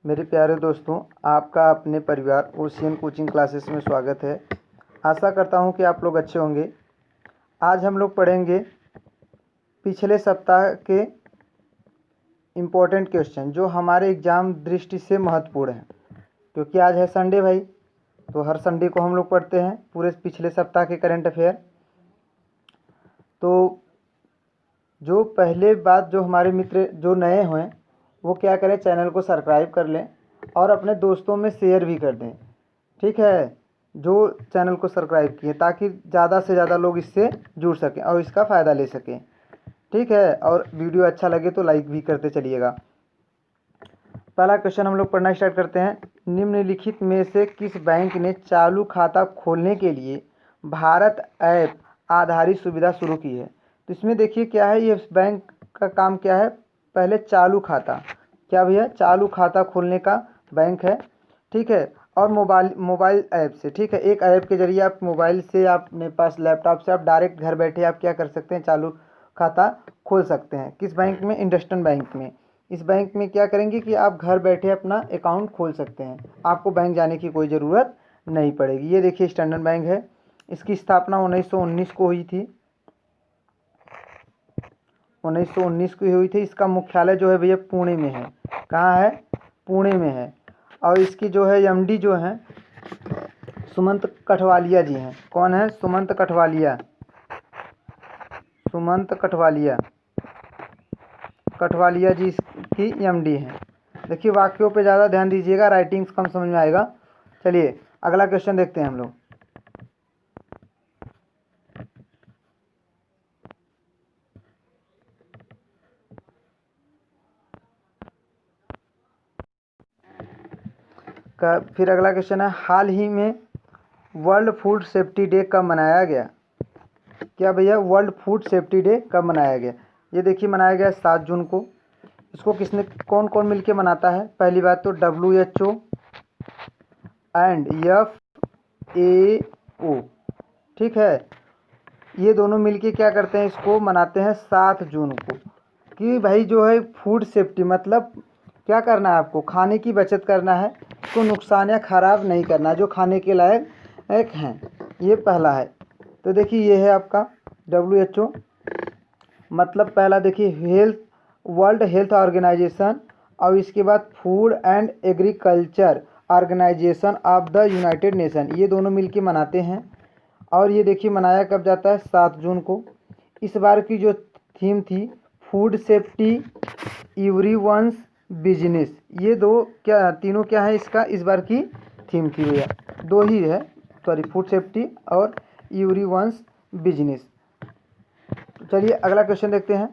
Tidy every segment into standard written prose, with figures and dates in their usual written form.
मेरे प्यारे दोस्तों, आपका अपने परिवार ओशियन कोचिंग क्लासेस में स्वागत है। आशा करता हूं कि आप लोग अच्छे होंगे। आज हम लोग पढ़ेंगे पिछले सप्ताह के इम्पोर्टेंट क्वेश्चन जो हमारे एग्ज़ाम दृष्टि से महत्वपूर्ण हैं। क्योंकि आज है संडे भाई, तो हर संडे को हम लोग पढ़ते हैं पूरे पिछले सप्ताह के करंट अफेयर। तो जो पहले बात, जो हमारे मित्र जो नए हुए वो क्या करें, चैनल को सब्सक्राइब कर लें और अपने दोस्तों में शेयर भी कर दें। ठीक है, जो चैनल को सब्सक्राइब किए, ताकि ज़्यादा से ज़्यादा लोग इससे जुड़ सकें और इसका फ़ायदा ले सकें। ठीक है, और वीडियो अच्छा लगे तो लाइक भी करते चलिएगा। पहला क्वेश्चन हम लोग पढ़ना स्टार्ट करते हैं। निम्नलिखित में से किस बैंक ने चालू खाता खोलने के लिए भारत ऐप आधारित सुविधा शुरू की है? तो इसमें देखिए क्या है, ये बैंक का काम क्या है। पहले चालू खाता, क्या भैया, चालू खाता खोलने का बैंक है। ठीक है, और मोबाइल ऐप से, ठीक है, एक ऐप के जरिए आप मोबाइल से, अपने पास लैपटॉप से आप डायरेक्ट घर बैठे आप क्या कर सकते हैं, चालू खाता खोल सकते हैं। किस बैंक में? इंडसइंड बैंक में। इस बैंक में क्या करेंगे कि आप घर बैठे अपना अकाउंट खोल सकते हैं, आपको बैंक जाने की कोई ज़रूरत नहीं पड़ेगी। ये देखिए स्टैंडर्ड बैंक है, इसकी स्थापना 1919 को हुई थी। 1919 को हुई थी। इसका मुख्यालय जो है भैया पुणे में है। कहाँ है? पुणे में है। और इसकी जो है एमडी जो है सुमंत कठवालिया जी हैं। कौन है? सुमंत कठवालिया। सुमंत कठवालिया, कठवालिया जी इसकी एमडी हैं। देखिए वाक्यों पे ज़्यादा ध्यान दीजिएगा, राइटिंग्स कम समझ में आएगा। चलिए अगला क्वेश्चन देखते हैं हम लोग। फिर अगला क्वेश्चन है, हाल ही में वर्ल्ड फूड सेफ्टी डे कब मनाया गया? क्या भैया, वर्ल्ड फूड सेफ्टी डे कब मनाया गया? ये देखिए मनाया गया 7 जून को। इसको किसने, कौन कौन मिलके मनाता है? पहली बात तो WHO एंड FAO। ठीक है, ये दोनों मिलके क्या करते हैं, इसको मनाते हैं 7 जून को। कि भाई जो है फूड सेफ्टी मतलब क्या करना है, आपको खाने की बचत करना है, इसको नुकसान या ख़राब नहीं करना, जो खाने के लायक हैं। ये पहला है। तो देखिए ये है आपका WHO, मतलब पहला देखिए हेल्थ, वर्ल्ड हेल्थ ऑर्गेनाइजेशन, और इसके बाद Food and Agriculture Organisation of the United Nation. ये दोनों मिलके मनाते हैं। और ये देखिए मनाया कब जाता है? 7 जून को। इस बार की जो थीम थी, फूड सेफ्टी एवरीवन्स बिजनेस। ये दो क्या, तीनों क्या है इसका, इस बार की थीम थी भैया। दो ही है, सॉरी, फूड सेफ्टी और एवरीवन्स बिजनेस। चलिए अगला क्वेश्चन देखते हैं।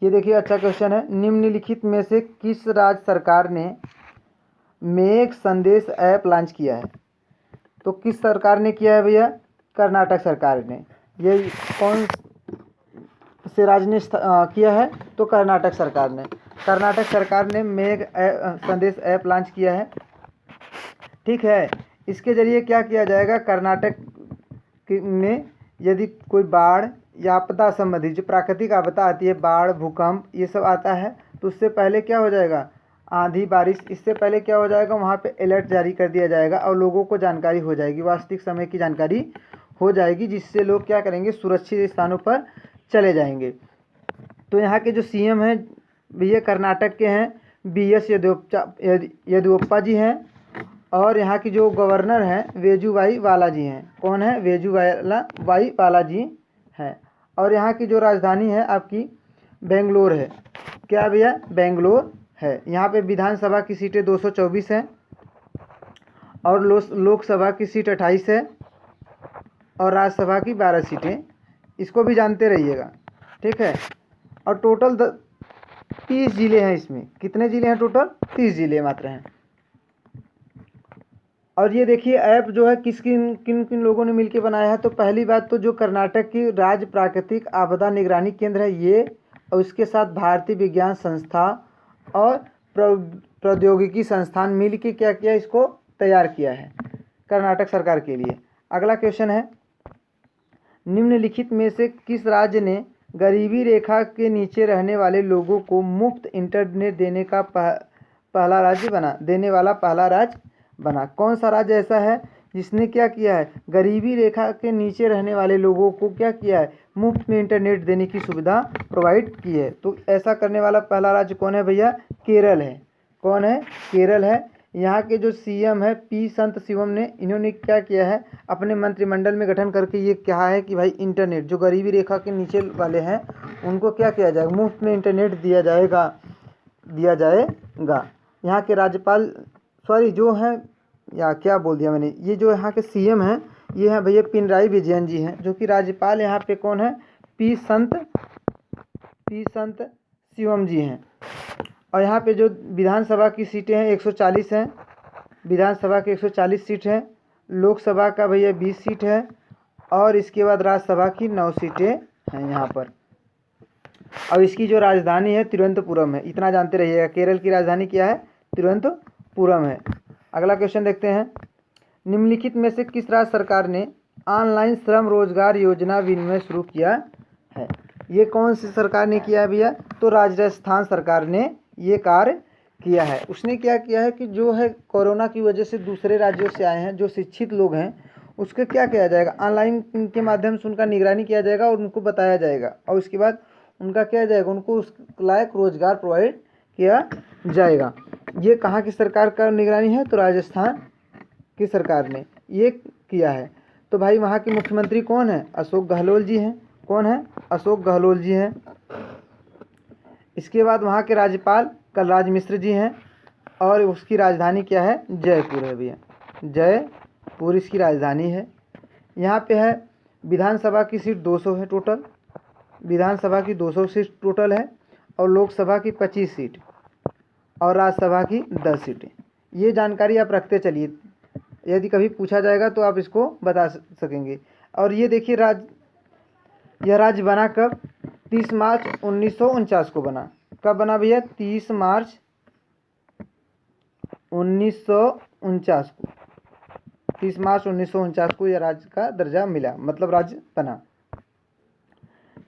ये देखिए अच्छा क्वेश्चन है, निम्नलिखित में से किस राज्य सरकार ने मेक संदेश ऐप लॉन्च किया है? तो किस सरकार ने किया है भैया? कर्नाटक सरकार ने। ये कौन से राज्य ने किया है? तो कर्नाटक सरकार ने। कर्नाटक सरकार ने मेक संदेश ऐप लॉन्च किया है। ठीक है, इसके ज़रिए क्या किया जाएगा, कर्नाटक में यदि कोई बाढ़ या आपदा संबंधी जो प्राकृतिक आपदा आती है, बाढ़, भूकंप, ये सब आता है, तो उससे पहले क्या हो जाएगा, आंधी बारिश, इससे पहले क्या हो जाएगा, वहाँ पे अलर्ट जारी कर दिया जाएगा और लोगों को जानकारी हो जाएगी, वास्तविक समय की जानकारी हो जाएगी, जिससे लोग क्या करेंगे, सुरक्षित स्थानों पर चले जाएंगे। तो यहाँ के जो CM हैं भैया कर्नाटक के हैं, BS येदियुरप्पा जी हैं। और यहाँ की जो गवर्नर हैं वेजुभाई वाला जी हैं। कौन है? वेजुभाई वाला जी हैं। और यहाँ की जो राजधानी है आपकी बेंगलोर है। क्या भैया? बेंगलोर है। यहाँ पे विधानसभा की सीटें 224 हैं और लोकसभा की सीट 28 है और राज्यसभा की 12 सीटें। इसको भी जानते रहिएगा। ठीक है, और टोटल 30 ज़िले हैं इसमें। कितने ज़िले हैं टोटल? 30 ज़िले मात्र हैं। और ये देखिए ऐप जो है किन किन लोगों ने मिलकर बनाया है। तो पहली बात तो जो कर्नाटक की राज्य प्राकृतिक आपदा निगरानी केंद्र है ये, और उसके साथ भारतीय विज्ञान संस्था और प्रौद्योगिकी संस्थान मिल के क्या किया, इसको तैयार किया है कर्नाटक सरकार के लिए। अगला क्वेश्चन है, निम्नलिखित में से किस राज्य ने गरीबी रेखा के नीचे रहने वाले लोगों को मुफ्त इंटरनेट देने का पहला राज्य बना, देने वाला पहला राज्य बना। कौन सा राज्य ऐसा है जिसने क्या किया है, गरीबी रेखा के नीचे रहने वाले लोगों को क्या किया है, मुफ्त में इंटरनेट देने की सुविधा प्रोवाइड की है। तो ऐसा करने वाला पहला राज्य कौन है भैया, केरल है। कौन है, केरल है। यहाँ के जो सीएम है पी संत शिवम ने, इन्होंने क्या किया है, अपने मंत्रिमंडल में गठन करके ये कहा है कि भाई इंटरनेट जो गरीबी रेखा के नीचे वाले हैं उनको क्या किया जाएगा, मुफ्त में इंटरनेट दिया जाएगा। यहाँ के राज्यपाल, सॉरी जो हैं, या क्या बोल दिया मैंने, ये जो यहाँ के सीएम हैं ये हैं भैया पिनराई विजयन जी हैं, जो कि राज्यपाल यहाँ पे कौन है, पी संत शिवम जी हैं। और यहाँ पे जो विधानसभा की सीटें हैं 140 हैं, विधानसभा के 140 सीट हैं, लोकसभा का भैया 20 सीट है, और इसके बाद राज्यसभा की 9 सीटें हैं यहाँ पर। और इसकी जो राजधानी है तिरुवनंतपुरम है, इतना जानते रहिएगा। केरल की राजधानी क्या है, तिरुवनंतपुरम है। अगला क्वेश्चन देखते हैं, निम्नलिखित में से किस राज्य सरकार ने ऑनलाइन श्रम रोजगार योजना विनिमय शुरू किया है। ये कौन सी सरकार ने किया है भैया, तो राजस्थान सरकार ने ये कार्य किया है। उसने क्या किया है कि जो है कोरोना की वजह से दूसरे राज्यों से आए हैं जो शिक्षित लोग हैं, उसको क्या किया जाएगा, ऑनलाइन के माध्यम से उनका निगरानी किया जाएगा और उनको बताया जाएगा, और उसके बाद उनका क्या जाएगा, उनको उस लायक रोजगार प्रोवाइड किया जाएगा। ये कहाँ की सरकार का निगरानी है, तो राजस्थान की सरकार ने ये किया है। तो भाई वहाँ के मुख्यमंत्री कौन है, अशोक गहलोत जी हैं। कौन है, अशोक गहलोत जी हैं। इसके बाद वहाँ के राज्यपाल कलराज मिश्र जी हैं, और उसकी राजधानी क्या है, जयपुर है भैया, जयपुर इसकी राजधानी है। यहाँ पे है विधानसभा की सीट 200 है टोटल, विधानसभा की 200 सीट टोटल है, और लोकसभा की 25 सीट और राज्यसभा की 10 सीटें। ये जानकारी आप रखते चलिए, यदि कभी पूछा जाएगा तो आप इसको बता सकेंगे। और ये देखिए यह राज्य बना कब, 30 मार्च 1949 को बना। कब बना भैया, 30 मार्च 1949 को, 30 मार्च 1949 को यह राज्य का दर्जा मिला, मतलब राज्य बना।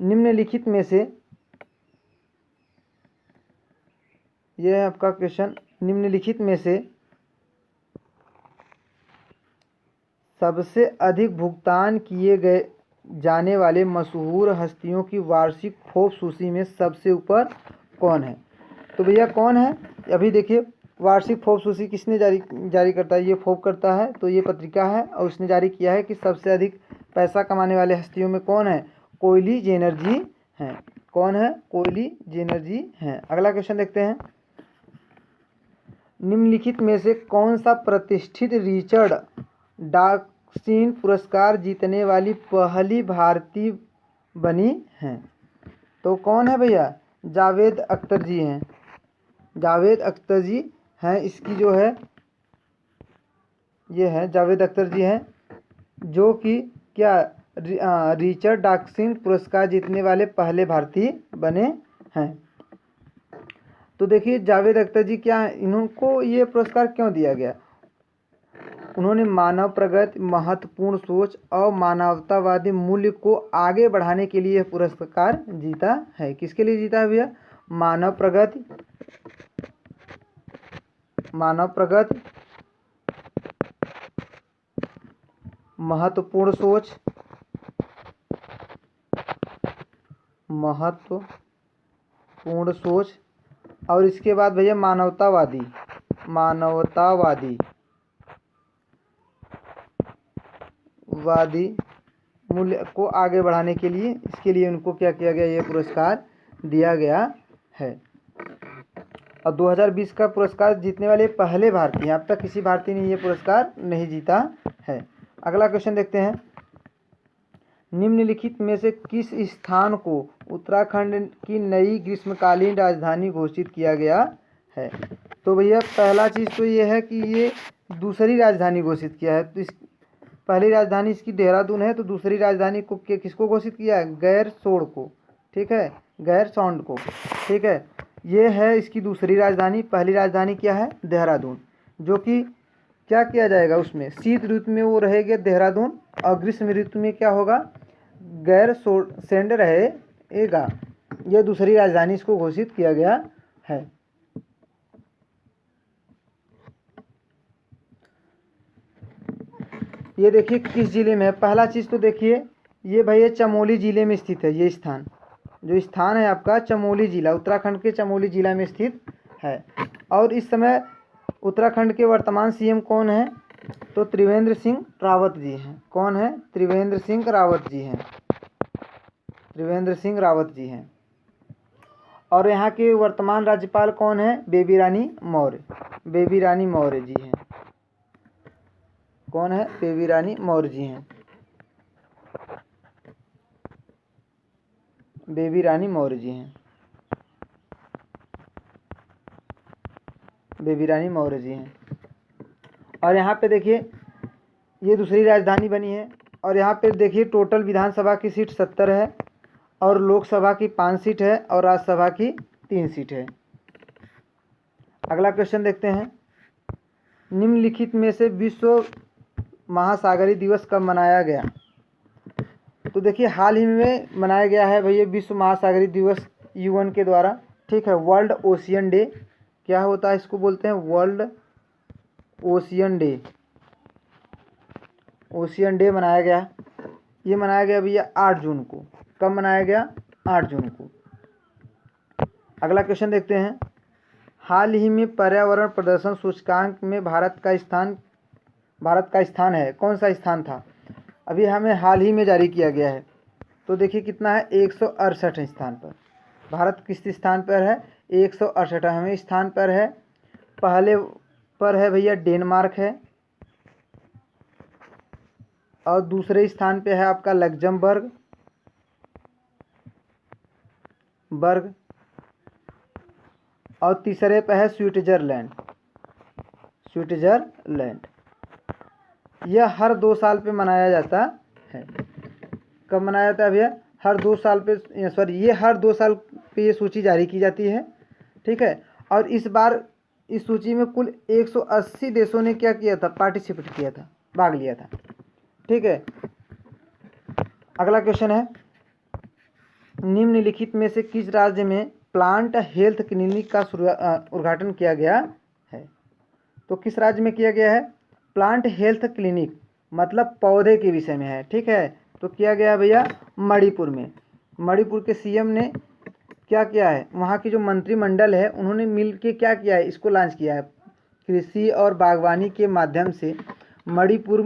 निम्नलिखित में से, यह है आपका क्वेश्चन, निम्नलिखित में से सबसे अधिक भुगतान किए गए जाने वाले मशहूर हस्तियों की वार्षिक फोर्ब्स सूची में सबसे ऊपर कौन है। तो भैया कौन है, अभी देखिए वार्षिक फोर्ब्स सूची किसने जारी करता है, ये फोर्ब्स करता है, तो ये पत्रिका है, और उसने जारी किया है कि सबसे अधिक पैसा कमाने वाले हस्तियों में कौन है, कोयली जेनर जी हैं। कौन है, कोयली जेनर जी हैं। अगला क्वेश्चन देखते हैं, निम्नलिखित में से कौन सा प्रतिष्ठित रिचर्ड डॉकिंसन पुरस्कार जीतने वाली पहली भारतीय बनी है। तो कौन है भैया, जावेद अख्तर जी हैं, जावेद अख्तर जी हैं। इसकी जो है ये है जावेद अख्तर जी हैं, जो कि क्या रिचर्ड डॉकिंसन पुरस्कार जीतने वाले पहले भारतीय बने हैं। तो देखिए जावेद अख्तर जी क्या हैं, इनको ये पुरस्कार क्यों दिया गया, उन्होंने मानव प्रगति, महत्वपूर्ण सोच और मानवतावादी मूल्य को आगे बढ़ाने के लिए यह पुरस्कार जीता है। किसके लिए जीता है भैया, मानव प्रगति, महत्वपूर्ण सोच, और इसके बाद भैया मानवतावादी मूल्य को आगे बढ़ाने के लिए, इसके लिए उनको क्या किया गया, ये पुरस्कार दिया गया है। और 2020 का पुरस्कार जीतने वाले पहले भारतीय, अब तक किसी भारतीय ने ये पुरस्कार नहीं जीता है। अगला क्वेश्चन देखते हैं, निम्नलिखित में से किस स्थान को उत्तराखंड की नई ग्रीष्मकालीन राजधानी घोषित किया गया है। तो भैया पहला चीज़ तो ये है कि ये दूसरी राजधानी घोषित किया है। तो पहली राजधानी इसकी देहरादून है, तो दूसरी राजधानी को किसको घोषित किया है, गैरसोड़ को, ठीक है, गैरसौंड को, ठीक है। ये है इसकी दूसरी राजधानी। पहली राजधानी क्या है, देहरादून, जो कि क्या किया जाएगा उसमें, शीत ऋतु में वो रहेगा देहरादून, और ग्रीष्म ऋतु में क्या होगा, गैरसैंण रहेगा। यह दूसरी राजधानी इसको घोषित किया गया है। ये देखिए किस जिले में है। पहला चीज़ तो देखिए ये भैया चमोली ज़िले में स्थित है। ये स्थान जो स्थान है आपका चमोली ज़िला, उत्तराखंड के चमोली ज़िला में स्थित है। और इस समय उत्तराखंड के वर्तमान सीएम कौन है? तो त्रिवेंद्र सिंह रावत जी हैं। कौन है? त्रिवेंद्र सिंह रावत जी हैं। त्रिवेंद्र सिंह रावत जी हैं। और यहाँ के वर्तमान राज्यपाल कौन है? बेबी रानी मौर्य। बेबी रानी मौर्य जी हैं। कौन है? बेबी रानी मौर्य जी हैं। बेबी रानी मौर्य जी हैं। बेबी रानी मौर्य जी हैं। और यहाँ पे देखिए ये दूसरी राजधानी बनी है। और यहाँ पे देखिए टोटल विधानसभा की सीट 70 है और लोकसभा की 5 सीट है और राज्यसभा की 3 सीट है। अगला क्वेश्चन देखते हैं। निम्नलिखित में से विश्व महासागरीय दिवस कब मनाया गया? तो देखिए हाल ही में मनाया गया है भैया विश्व महासागरीय दिवस यूएन के द्वारा। ठीक है, वर्ल्ड ओशियन डे। क्या होता है इसको? बोलते हैं world ocean day. Ocean day मनाया गया। ये मनाया गया भैया 8 जून को। कब मनाया गया? 8 जून को। अगला क्वेश्चन देखते हैं। हाल ही में पर्यावरण प्रदर्शन सूचकांक में भारत का स्थान है। कौन सा स्थान था? अभी हमें हाल ही में जारी किया गया है। तो देखिए कितना है? 168 स्थान पर। भारत किस स्थान पर है? 168वें स्थान पर है। पहले पर है भैया डेनमार्क है और दूसरे स्थान पे है आपका लग्जमबर्ग और तीसरे पे है स्विट्जरलैंड। यह हर 2 साल पे मनाया जाता है। कब मनाया जाता है भैया? हर 2 साल पे, ये हर 2 साल पे ये सूची जारी की जाती है। ठीक है, और इस बार इस सूची में कुल 180 देशों ने क्या किया था? पार्टिसिपेट किया था, भाग लिया था। ठीक है, अगला क्वेश्चन है। निम्नलिखित में से किस राज्य में प्लांट हेल्थ क्लिनिक का उद्घाटन किया गया है? तो किस राज्य में किया गया है? प्लांट हेल्थ क्लिनिक मतलब पौधे के विषय में है। ठीक है, तो किया गया भैया मणिपुर में। मणिपुर के सीएम ने क्या किया है? वहाँ की जो मंत्रिमंडल है उन्होंने मिल के क्या किया है? इसको लॉन्च किया है। कृषि और बागवानी के माध्यम से मणिपुर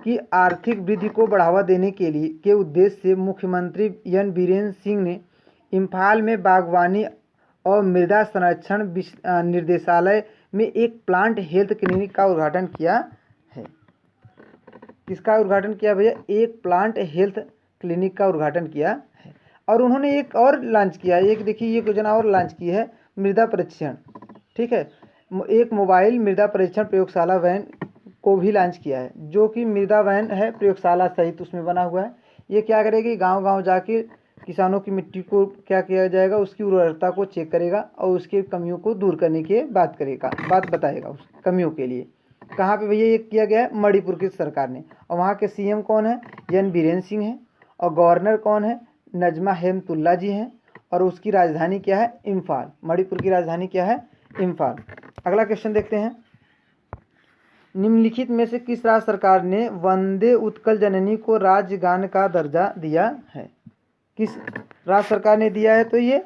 की आर्थिक वृद्धि को बढ़ावा देने के उद्देश्य से मुख्यमंत्री एन बीरेन सिंह ने इम्फाल में बागवानी और मृदा संरक्षण निर्देशालय में एक प्लांट हेल्थ क्लिनिक का उद्घाटन किया है। किसका उद्घाटन किया भैया? एक प्लांट हेल्थ क्लिनिक का उद्घाटन किया है। और उन्होंने एक और लॉन्च किया है। एक देखिए ये योजना और लॉन्च की है, मृदा परीक्षण। ठीक है, एक मोबाइल मृदा परीक्षण प्रयोगशाला वैन को भी लॉन्च किया है, जो कि मृदा वैन है प्रयोगशाला सहित उसमें बना हुआ है। ये क्या करेगी? गांव-गांव जाके किसानों की मिट्टी को क्या किया जाएगा? उसकी उर्वरता को चेक करेगा और उसकी कमियों को दूर करने की बात बताएगा उस कमियों के लिए। कहाँ पे भैया ये किया गया है? मणिपुर की सरकार ने। और वहाँ के सीएम कौन है? एन बीरेन सिंह हैं। और गवर्नर कौन है? नजमा हेमतुल्ला जी हैं। और उसकी राजधानी क्या है? इम्फाल। मणिपुर की राजधानी क्या है? इम्फाल। अगला क्वेश्चन देखते हैं। निम्नलिखित में से किस राज्य सरकार ने वंदे उत्कल जननी को राज्य गान का दर्जा दिया है? किस राज्य सरकार ने दिया है? तो ये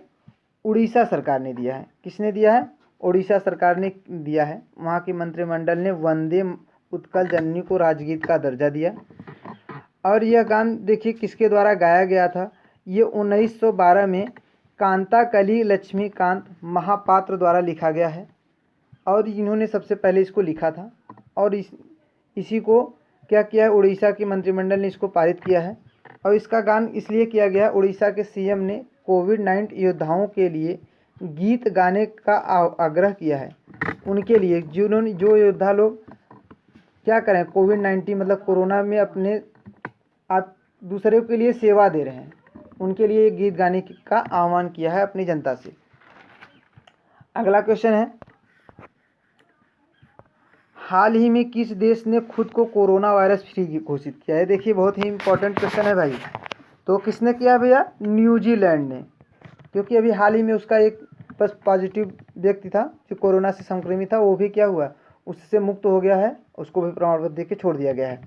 उड़ीसा सरकार ने दिया है। किसने दिया है? उड़ीसा सरकार ने दिया है। वहाँ के मंत्रिमंडल ने वंदे उत्कल जननी को राजगीत का दर्जा दिया। और यह गान देखिए किसके द्वारा गाया गया था? ये 1912 में कांताकली लक्ष्मीकांत महापात्र द्वारा लिखा गया है। और इन्होंने सबसे पहले इसको लिखा था और इसी को क्या किया है? उड़ीसा के मंत्रिमंडल ने इसको पारित किया है। और इसका गान इसलिए किया गया, उड़ीसा के सीएम ने कोविड-19 योद्धाओं के लिए गीत गाने का आग्रह किया है। उनके लिए जो योद्धा लोग क्या करें, कोविड-19 मतलब कोरोना में अपने आप दूसरे के लिए सेवा दे रहे हैं, उनके लिए गीत गाने का आह्वान किया है अपनी जनता से। अगला क्वेश्चन है। हाल ही में किस देश ने खुद को कोरोना वायरस फ्री घोषित किया है? देखिए बहुत ही इंपॉर्टेंट क्वेश्चन है भाई। तो किसने किया भैया? न्यूजीलैंड ने। क्योंकि अभी हाल ही में उसका एक बस पॉजिटिव व्यक्ति था जो कोरोना से संक्रमित था, वो भी क्या हुआ? उससे मुक्त हो गया है, उसको भी प्रमाण पत्र देके छोड़ दिया गया है।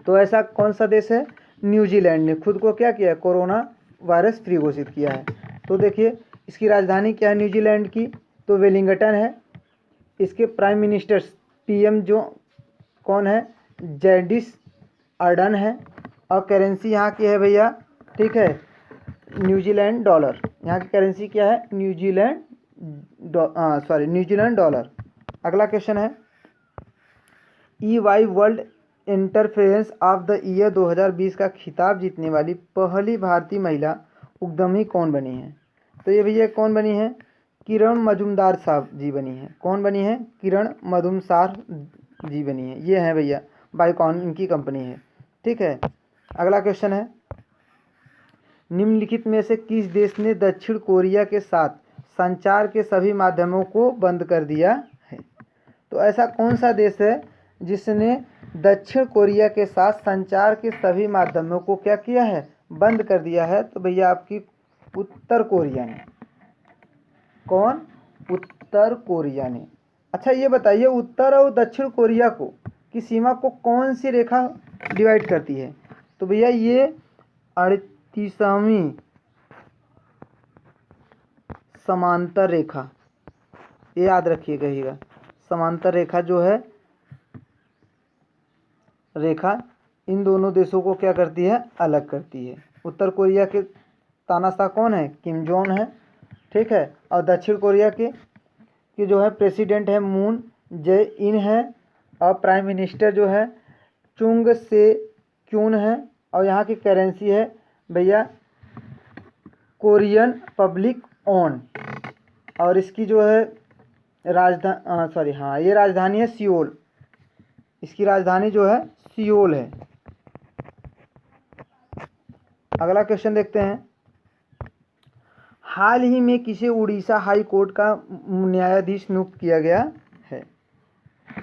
तो ऐसा कौन सा देश है? न्यूजीलैंड ने खुद को क्या किया है? कोरोना वायरस फ्री घोषित किया है। तो देखिए इसकी राजधानी क्या है न्यूजीलैंड की? तो वेलिंगटन है। इसके प्राइम मिनिस्टर पीएम जो कौन है? जैडिस आर्डन है। और करेंसी यहाँ की है भैया, ठीक है, न्यूजीलैंड डॉलर। यहाँ की करेंसी क्या है? New Zealand dollar. अगला क्वेश्चन है EY world interference of the year 2020 का खिताब जीतने वाली पहली भारतीय महिला उद्यमी कौन बनी है? तो ये भैया कौन बनी है? किरण मजूमदार साहब जी बनी है। कौन बनी है? किरण मजूमदार जी बनी है। ये है भैया बायोकॉन इनकी कंपनी है, ठीक है। अगला क्वेश्चन है निम्नलिखित में से किस देश ने दक्षिण कोरिया के साथ संचार के सभी माध्यमों को बंद कर दिया है? तो ऐसा कौन सा देश है जिसने दक्षिण कोरिया के साथ संचार के सभी माध्यमों को क्या किया है? बंद कर दिया है। तो भैया आपकी उत्तर कोरिया ने। कौन? उत्तर कोरिया ने। अच्छा ये बताइए उत्तर और दक्षिण कोरिया को की सीमा को कौन सी रेखा डिवाइड करती है? तो भैया ये 38वीं समांतर रेखा, ये याद रखिएगा। समांतर रेखा जो है रेखा इन दोनों देशों को क्या करती है? अलग करती है। उत्तर कोरिया के तानाशाह कौन है? किम जोंग है, ठीक है। और दक्षिण कोरिया के जो है प्रेसिडेंट है मून जे इन है। और प्राइम मिनिस्टर जो है चुंग से क्यून है। और यहाँ की करेंसी है भैया कोरियन पब्लिक ओन। और इसकी जो है ये राजधानी है सियोल। इसकी राजधानी जो है सियोल है। अगला क्वेश्चन देखते हैं हाल ही में किसे उड़ीसा हाई कोर्ट का न्यायाधीश नियुक्त किया गया है?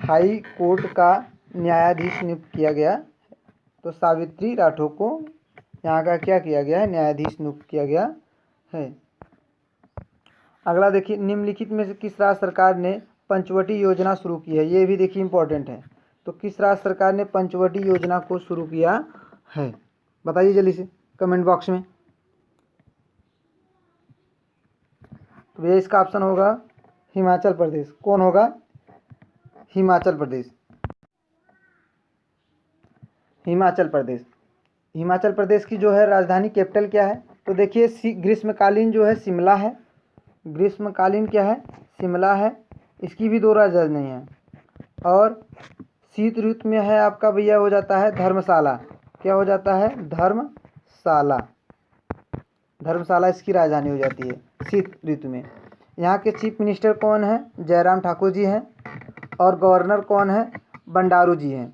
हाई कोर्ट का न्यायाधीश नियुक्त किया गया। तो सावित्री राठौर को यहाँ का क्या किया गया है? न्यायाधीश नियुक्त किया गया है। अगला देखिए निम्नलिखित में से किस राज्य सरकार ने पंचवटी योजना शुरू की है? ये भी देखिए इंपॉर्टेंट है। तो किस राज्य सरकार ने पंचवटी योजना को शुरू किया है? बताइए जल्दी से कमेंट बॉक्स में। तो भैया इसका ऑप्शन होगा हिमाचल प्रदेश। कौन होगा? हिमाचल प्रदेश। हिमाचल प्रदेश। हिमाचल प्रदेश की जो है राजधानी कैपिटल क्या है? तो देखिए ग्रीष्मकालीन जो है शिमला है। ग्रीष्मकालीन क्या है? शिमला है। इसकी भी दो राजधानी है। और शीत ऋतु में है आपका भैया हो जाता है धर्मशाला। क्या हो जाता है? धर्मशाला। धर्मशाला इसकी राजधानी हो जाती है शीत ऋतु में। यहाँ के चीफ मिनिस्टर कौन है? जयराम ठाकुर जी हैं। और गवर्नर कौन है? बंडारू जी हैं।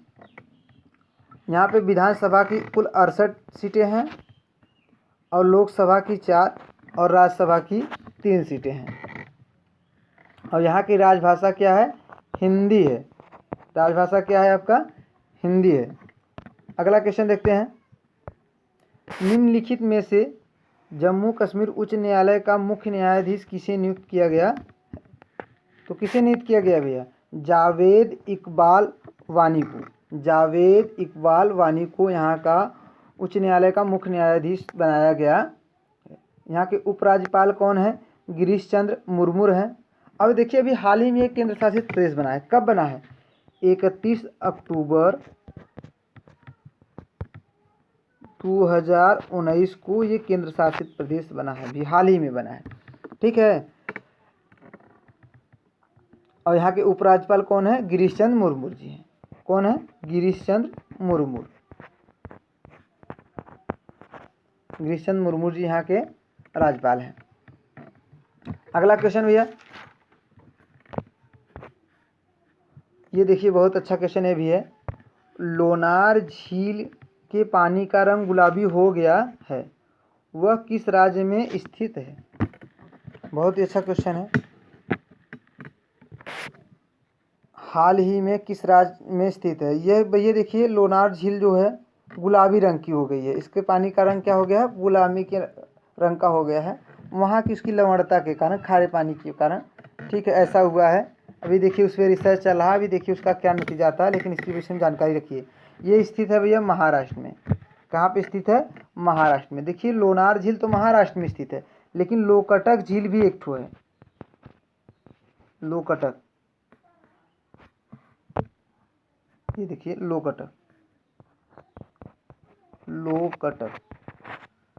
यहाँ पे विधानसभा की कुल 68 सीटें हैं और लोकसभा की 4 और राज्यसभा की 3 सीटें हैं। और यहाँ की राजभाषा क्या है? हिंदी है। राजभाषा क्या है आपका? हिंदी है। अगला क्वेश्चन देखते हैं निम्नलिखित में से जम्मू कश्मीर उच्च न्यायालय का मुख्य न्यायाधीश किसे नियुक्त किया गया? तो किसे नियुक्त किया गया भैया? जावेद इकबाल वानी को। जावेद इकबाल वानी को यहाँ का उच्च न्यायालय का मुख्य न्यायाधीश बनाया गया। यहाँ के उपराज्यपाल कौन है? गिरीश चंद्र मुर्मू हैं। अब देखिए अभी हाल ही में एक केंद्र शासित प्रदेश बना है। कब बना है? 31 अक्टूबर 2019 को ये केंद्र शासित प्रदेश बना है। अभी हाल ही में बना है, ठीक है। और यहाँ के उपराज्यपाल कौन है? गिरीश चंद्र मुर्मू जी हैं। कौन है? गिरीश चंद्र मुर्मू। गिरीश चंद्र मुर्मू जी यहाँ के राज्यपाल हैं। अगला क्वेश्चन भैया ये देखिए बहुत अच्छा क्वेश्चन है भी है। लोनार झील के पानी का रंग गुलाबी हो गया है, वह किस राज्य में स्थित है? बहुत ही अच्छा क्वेश्चन है। हाल ही में किस राज्य में स्थित है? यह भैया देखिए लोनार झील जो है गुलाबी रंग की हो गई है। इसके पानी का रंग क्या हो गया है? गुलाबी के रंग का हो गया है। वहाँ की उसकी लवणता के कारण, खारे पानी के कारण, ठीक है, ऐसा हुआ है। अभी देखिए उस पर रिसर्च चल रहा है। अभी देखिए उसका क्या नतीजा आता है, लेकिन इसकी विषय में जानकारी रखिए। ये स्थित है भैया महाराष्ट्र में। कहाँ पे स्थित है? महाराष्ट्र में। देखिए लोनार झील तो महाराष्ट्र में स्थित है, लेकिन लोकटक झील भी एक ठो है। लोकटक, ये देखिए लोकटक, लोकटक,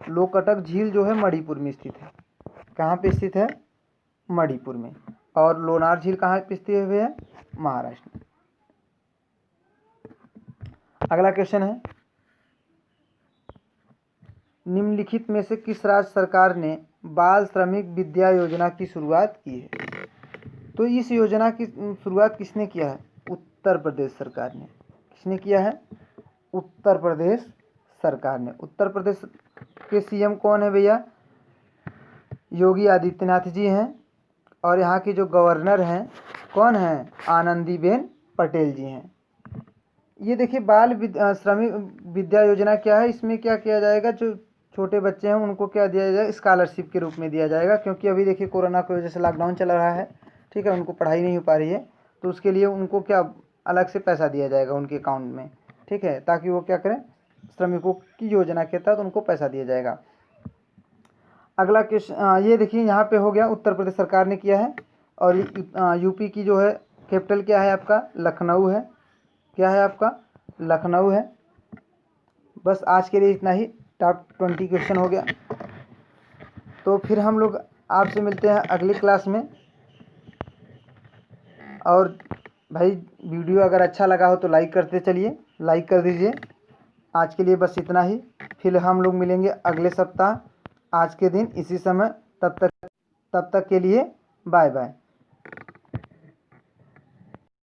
लोकटक झील जो है मणिपुर में स्थित है। कहाँ पे स्थित है? मणिपुर में। और लोनार झील कहाँ पे स्थित है? महाराष्ट्र में। अगला क्वेश्चन है, निम्नलिखित में से किस राज्य सरकार ने बाल श्रमिक विद्या योजना की शुरुआत की है? तो इस योजना की शुरुआत किसने किया है? उत्तर प्रदेश सरकार ने। किसने किया है? उत्तर प्रदेश सरकार ने। उत्तर प्रदेश के सीएम कौन है भैया? योगी आदित्यनाथ जी हैं। और यहाँ की जो गवर्नर हैं कौन हैं? आनंदीबेन पटेल जी हैं। ये देखिए बाल श्रमिक विद्या योजना क्या है? इसमें क्या किया जाएगा, जो छोटे बच्चे हैं उनको क्या दिया जाएगा? स्कॉलरशिप के रूप में दिया जाएगा, क्योंकि अभी देखिए कोरोना की वजह से लॉकडाउन चल रहा है, ठीक है, उनको पढ़ाई नहीं हो पा रही है, तो उसके लिए उनको क्या अलग से पैसा दिया जाएगा उनके अकाउंट में, ठीक है, ताकि वो क्या करें, श्रमिकों की योजना के तहत उनको पैसा दिया जाएगा। अगला क्वेश्चन ये देखिए यहाँ पे हो गया, उत्तर प्रदेश सरकार ने किया है। और यूपी की जो है कैपिटल क्या है आपका? लखनऊ है। क्या है आपका? लखनऊ है। बस आज के लिए इतना ही, टॉप 20 क्वेश्चन हो गया। तो फिर हम लोग आपसे मिलते हैं अगली क्लास में। और भाई वीडियो अगर अच्छा लगा हो तो लाइक करते चलिए, लाइक कर दीजिए। आज के लिए बस इतना ही, फिर हम लोग मिलेंगे अगले सप्ताह आज के दिन इसी समय। तब तक के लिए बाय बाय।